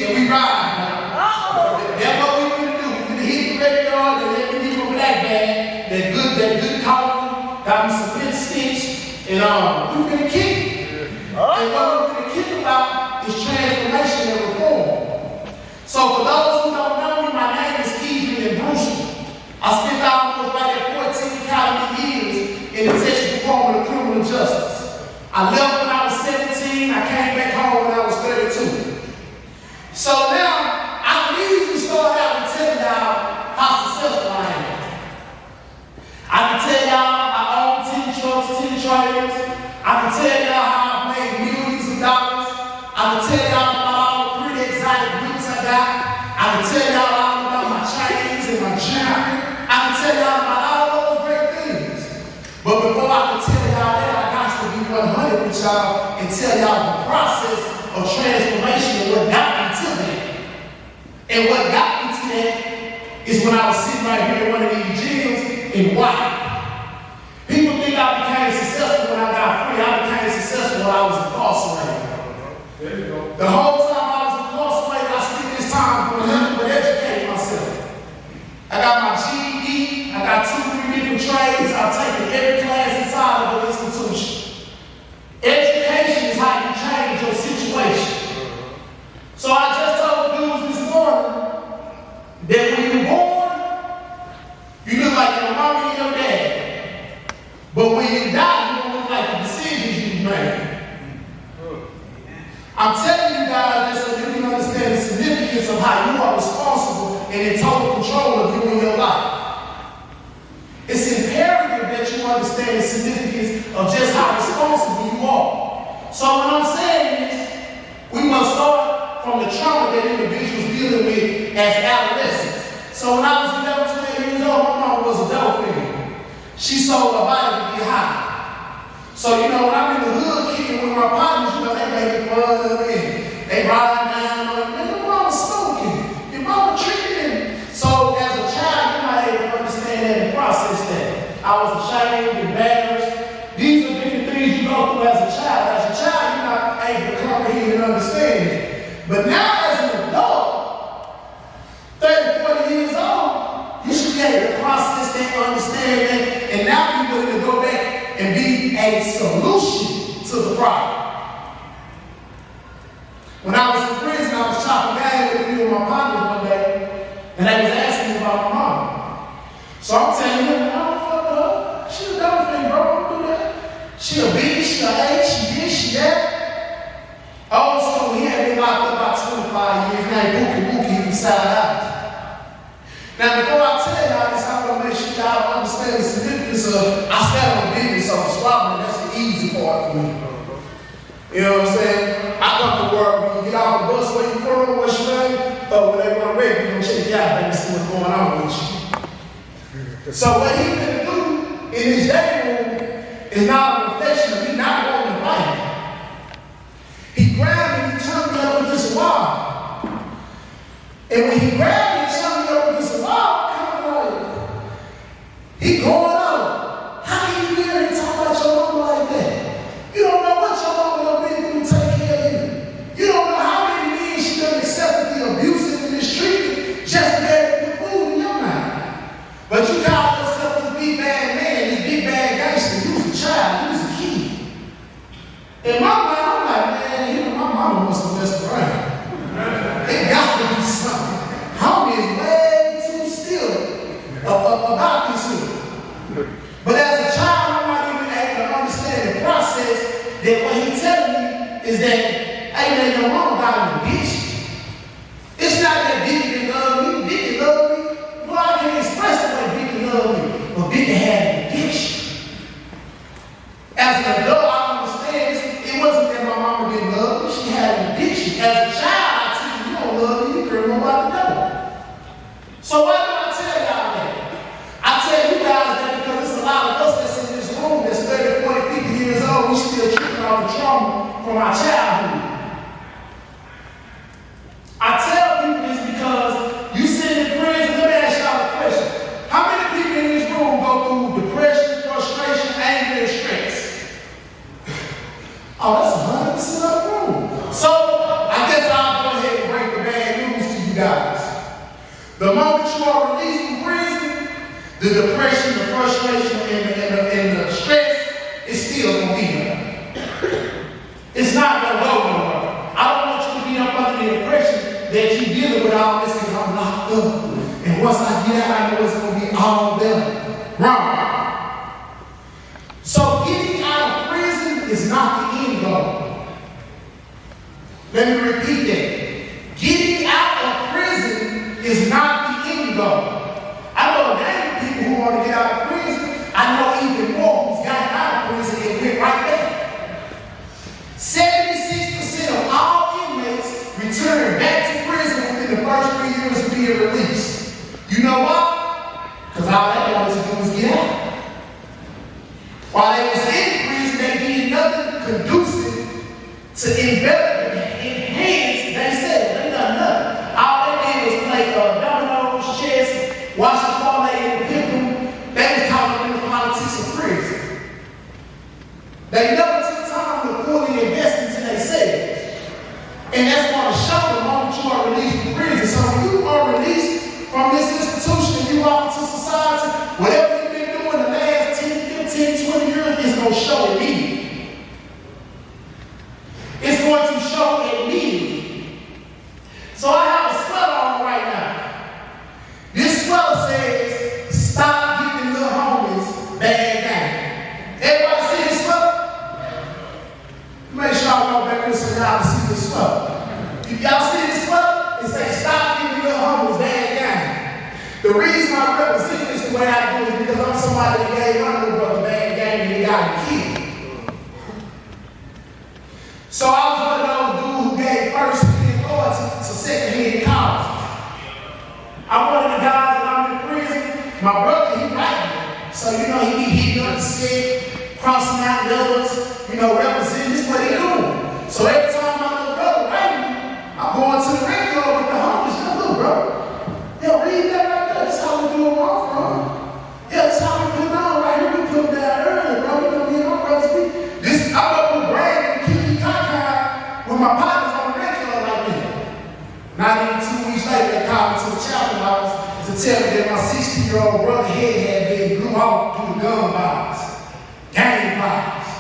and we ride. That's what we gonna do. We gonna hit the red yard and let me give you a black bag. That good coffee, got me some good sticks, and we gonna kick it. And what we're gonna kick about is transformation and reform. So for those who don't know me, my name is Bossman Brewster. I spent almost right at 14 calendar years in the Texas Department of Criminal Justice. I left when I was 17, I came back home when I was 32. So now, I can easily start out and tell y'all how successful I am. I can tell y'all I own 10 trucks, 10 trailers. I can tell y'all how I've made millions of dollars. I can tell y'all about all the pretty exotic whips I got. I can tell y'all all about my chains and my jewelry. I can tell y'all about all those great things. But before I can tell y'all that, I got to be 100 with y'all and tell y'all the process of transformation and what got me to that. And what got me to that is when I was sitting right here in one of these gyms in White. People think I became successful when I got free. I became successful when I was incarcerated. There you go. The whole time I was incarcerated, I spent this time to educate myself. I got my GED, I got 2-3 different trades, I've taken every class inside of the institution. Education is how you change your situation. So I just told the dudes this morning that when you're born, you look like your mama and your dad. But when you die, you don't look like the decisions you've made. I'm telling you guys this so you can understand the significance of how you are responsible and in total control of you and your life. It's imperative that you understand the significance of just how responsible you are. So what I'm saying is, we must start from the trauma that individuals dealing with as adolescents. So when I was 11, 12 years old, my mom was a dope fiend. She sold her body to get high. So, when I'm in the hood kicking with my partners, they make fun of me. They ride down on me. Your mama smoking. Your mama tricking. So, as a child, you're not able to understand that and process that. I was ashamed, embarrassed. These are different things you go through as a child. As a child, you're not able to comprehend and understand it. But now, as an adult, 30, 40 years old, you should be able to process that, understand that, and now be willing to go back and be a solution to the problem. When I was in prison, I was chopping game with a few of my partners one day, and they was asking me about my mom. So I'm telling them, I don't fuck with her. She a dumb thing, bro. Don't do that. She a B, she a A, she this, she that. Old school, he had been locked up about 25 years. Named Bookie from Side Out. Now, before I tell y'all this, I want to make sure y'all understand the significance of I stand on business, so swallowing, that's the easy part for me. You know what I'm saying? I come to work, when you get off the bus, where you from, what's your name? When they run red, we're going to check you out, baby, see what's going on with you. So what he gonna do in his day room is not a reflection of me not wanting to fight. He grabbed me, he turned me up against the wall. And when he grabbed me, he turned me up against the wall, he going on. How can you be here and talk about your mama like that? You don't know what your mama done been through to take care of you. You don't know how many men she done accepted the abuse and mistreatment just to be able to put food in your mouth. But you call yourself this big bad man, this big bad gangster. You was a child, you was a kid. In my mind, I'm like, man, my mama must have messed around. It got to be something. Homie is way too still about this here. But as a child, I'm not even able to understand the process that what he's telling me is that, hey man, your mama got an addiction. It's not that Vicky didn't love me. Vicky loved me. Well, I can't express the way Vicky loved me. But Vicky had an addiction. As an adult, I understand it wasn't that my mama didn't love me. She had an addiction. As a child, I tell you, you don't love me, you can't know about the devil. So why do I tell y'all that? I tell you guys that because there's a lot of us that's in this room that's 30, 40, 50 years old, we still tripping on the trauma from our childhood. I tell people this because you sit in prison. Let me ask y'all a question. How many people in this room go through depression, frustration, anger, and stress? Oh, that's 100% of the room. So I guess I'll go ahead and break the The depression, the frustration, and the stress is still going to be there. It's not going to go nowhere. I don't want you to be up under the impression that you're dealing with all this because I'm locked up. And once I get out, I know it's going to be all there. Wrong. So getting out of prison is not the end goal. Let me repeat that. Getting out of prison is not the end goal. I know a gang of people who want to get out of prison. I know even more who's gotten out of prison and went right there. 76% of all inmates return back to prison within the first 3 years of being released. You know why? Because all they wanted to do was get out. While they was in prison, they did nothing conducive to enhance themselves. They done nothing. All they did was play dominoes, chess, watch the parlay in the pickle. They was caught up in the politics of prison. They never took time to fully invest into themselves. And that's going to show the moment you are released from prison. So when you are released from this institution and you out into society, whatever you've been doing the last 10, 15, 20 years is going to show immediately. It's going to show immediately. So I have a sweater on right now. This sweater says, stop giving little homies bad game. Everybody see this sweater? Make sure I go back here so y'all can see this sweater. If y'all see this sweater, it says, stop giving little homies bad game. The reason I represent this the way I do is because I'm somebody that gave my little brother bad game and he got killed. So I was one of those dudes who gave first hand authority to second-hand causes. I'm one of the guys that I'm in prison. My brother, he writing me. So, he be hitting up the set, crossing out letters, representing this what he doing. So every time my little brother writing me, I'm going to the radio with the homies. Look, bro. Read that right there. That's how we do it wrong from. That's how we put it on right here. We put it down early, bro. Me and my brothers be. I'm up with Brad and Kiki Kaka with my partners on the radio like that. Not even 2 weeks later, they called me to the chapel office to tell me that my 16-year-old brother head had been blew off through the gun violence, gang violence.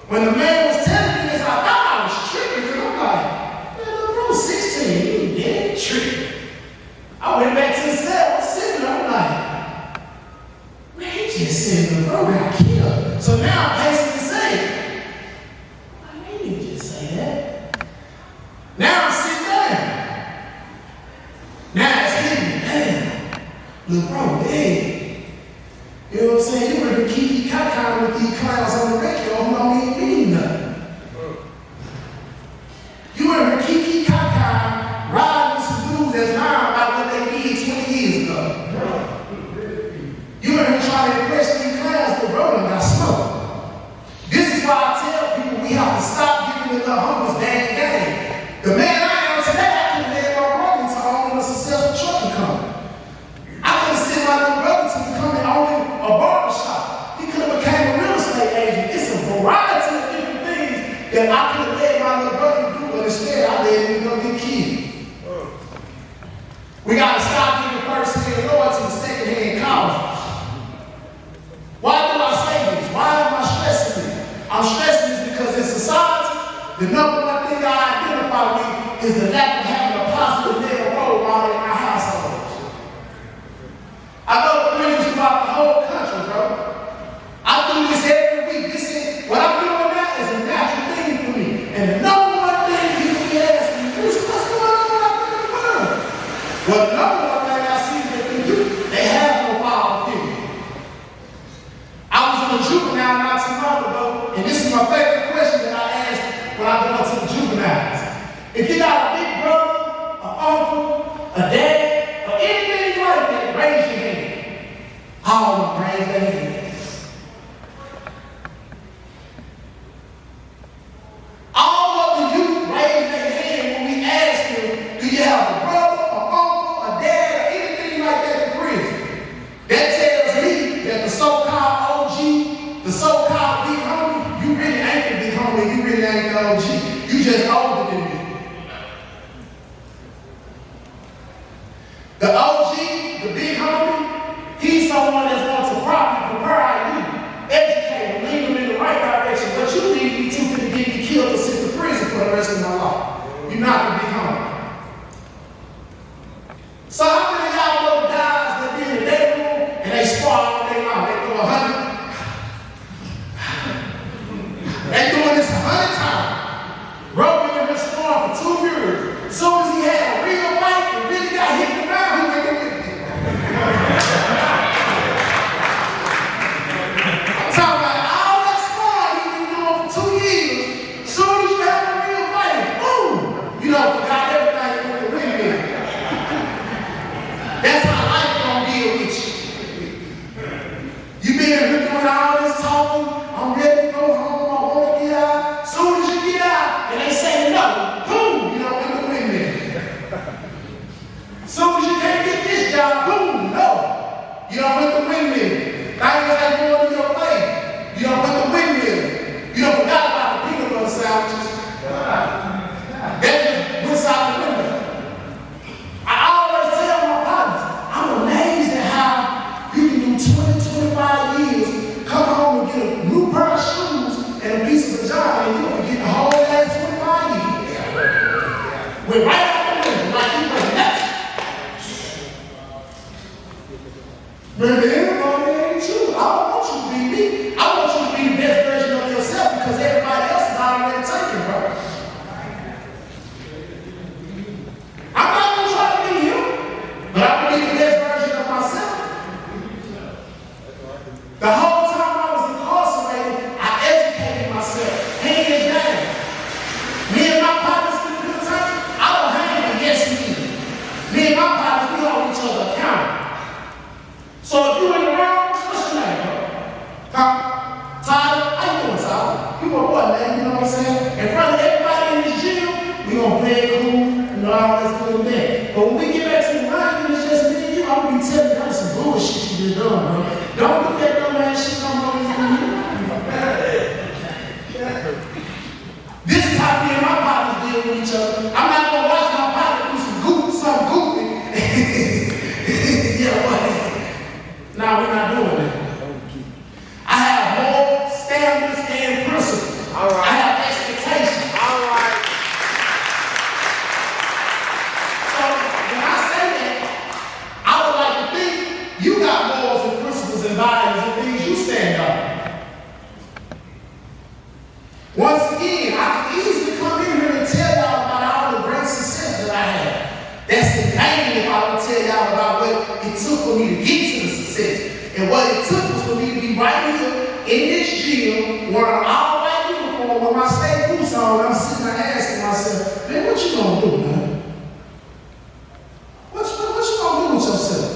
When the man was telling me this, I thought I was tripping because I'm like, man, little bro, 16, you ain't dead tripping. I went back to the cell, I'm sitting there, I'm like, man, he just said the bro got killed. So now I'm basically saying, I didn't just say that. Now I'm sitting down. Now it's hitting me, damn. Little bro, dead. You know what I'm saying? You were Kiki Kaka with these clowns on the radio who don't even mean nothing. You were Kiki Kaka riding with some dudes that's lying about what they did 20 years ago. You were trying to impress these clowns, but bro done got smoked. This is why I tell people we have to stop giving the little homies bad game. The man I am today, I could have led my brother into owning a successful trucking company. I could have sent my little brother to becoming owning a barbershop. He could have became a real estate agent. It's a variety of different things that I could have led my little brother to do, but instead I led him to go get killed. We got to stop giving first-hand loyalty to second-hand causes. Why do I say this? Why am I stressing this? I'm stressing this because in society, the number one thing I identify with is the lack of having a positive male role model in our households. I go to prisons throughout the whole country, bro. I do this every week. What I'm doing now is a natural thing for me. And the number one thing people be asking me is, what's going on out there in the world? Well, the number one thing I see that they do, they have no father figure. I was in a juvenile not too long ago, and this is my favorite question that I ask when I go to the juveniles. If you got a big brother, an uncle, a dad, or anything like that, raise your hand. All of them raise their hands. All of the youth raise their hand when we ask them, do you have a brother, an uncle, a dad, or anything like that in prison? That tells me that the so-called OG, the so-called big homie, you really ain't the big homie, you really ain't the OG. You just older than me. The OG, the you're not going to be home. So how many of y'all know guys that be in the day room and they spar all day long? They go 100. They doing this 100 times. Bro been in the store for 2 years. As soon as he had a real fight and really got hit in the mouth, he went to win. I'm talking about all that sparring he been doing for 2 years. As soon as you have a real fight, boom! You know, forgot everything with the win. That's how life gonna deal with you. You been here doing all this talking, I'm ready to go home, I want to get out. As soon as you get out, and they say no, boom, you don't win the windmill. As soon as you can't get this job, boom, no, you don't win the windmill. Things ain't going in your way. You don't win the windmill. You don't forgot about the peanut butter sandwiches. That just went out the window. I always tell my partners, I'm amazed at how you can do 20, 25 years, come home and get a new pair of shoes and a piece of vagina, and you'll forget the whole last 25 years. We're right out the window, like you were nuts. But everybody ain't true. I don't want you to be me. I want you to be the best version of yourself because everybody else is already taken, bro. I'm not going to try to be him, but I'm going to be the best version of myself. The whole time I was incarcerated, I educated myself, hands down. Me and my partners in the penitentiary, I don't hang against me. Me and my partners, we hold each other accountable. So if you in the wrong, what's your name, bro? Huh? Tyler? How you doing, Tyler? You my boy, man, you know what I'm saying? In front of everybody in this gym, we gonna play it cool, you know, all this good and that. But when we get back to the line, it's just me and you, I'm gonna be telling you that's some bullshit you been doing, bro. Don't do that dumb ass shit no more than you. This is how me and my partners deal with each other. I'm not gonna watch my partner do something goofy. Yeah, what? No, we're not doing that. I have more standards and principles. All right. I have expectations. All right. So when I say that, I would like to think you got morals and principles and values and things you stand on. Once again, I can easily come in here and tell y'all about all the great success that I had. That's the pain if I don't tell y'all about what it took for me to get to the success. And what it took was for me to be right here in this gym wearing all white uniform with my state boots on, and I'm sitting there asking myself, man, what you gonna do, man? What you gonna do with yourself?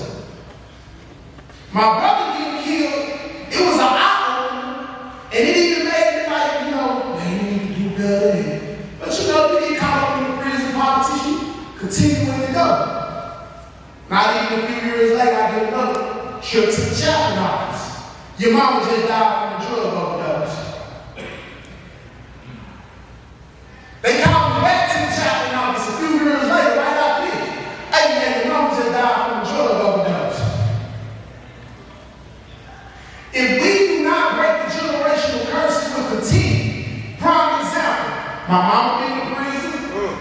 My brother getting killed, it was an eye-opener, and it even made me like, you know, man, you need to do better. But you know, you get caught up in the prison politician, continuing to go. Not even a few years later, I get another trip to the chaplain office. Your mama just died from a drug overdose. They called me back to the chaplain office a few years later, right after this. Hey man, your mama just died from a drug overdose. If we do not break the generational curse, it will continue. Prime example, my mama been in prison,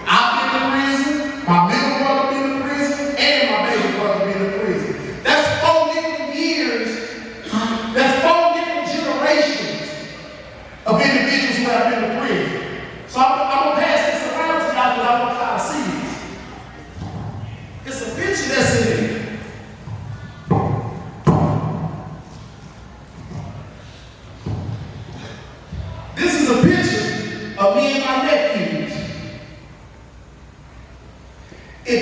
I've been in prison, my middle brother been in prison, and my baby brother been in prison. That's 4 different years. That's 4 different generations of individuals who have been in prison. So I'm going to pass this around to y'all because I want y'all to see this. It's a picture that's in there. This is a picture of me and my nephews. If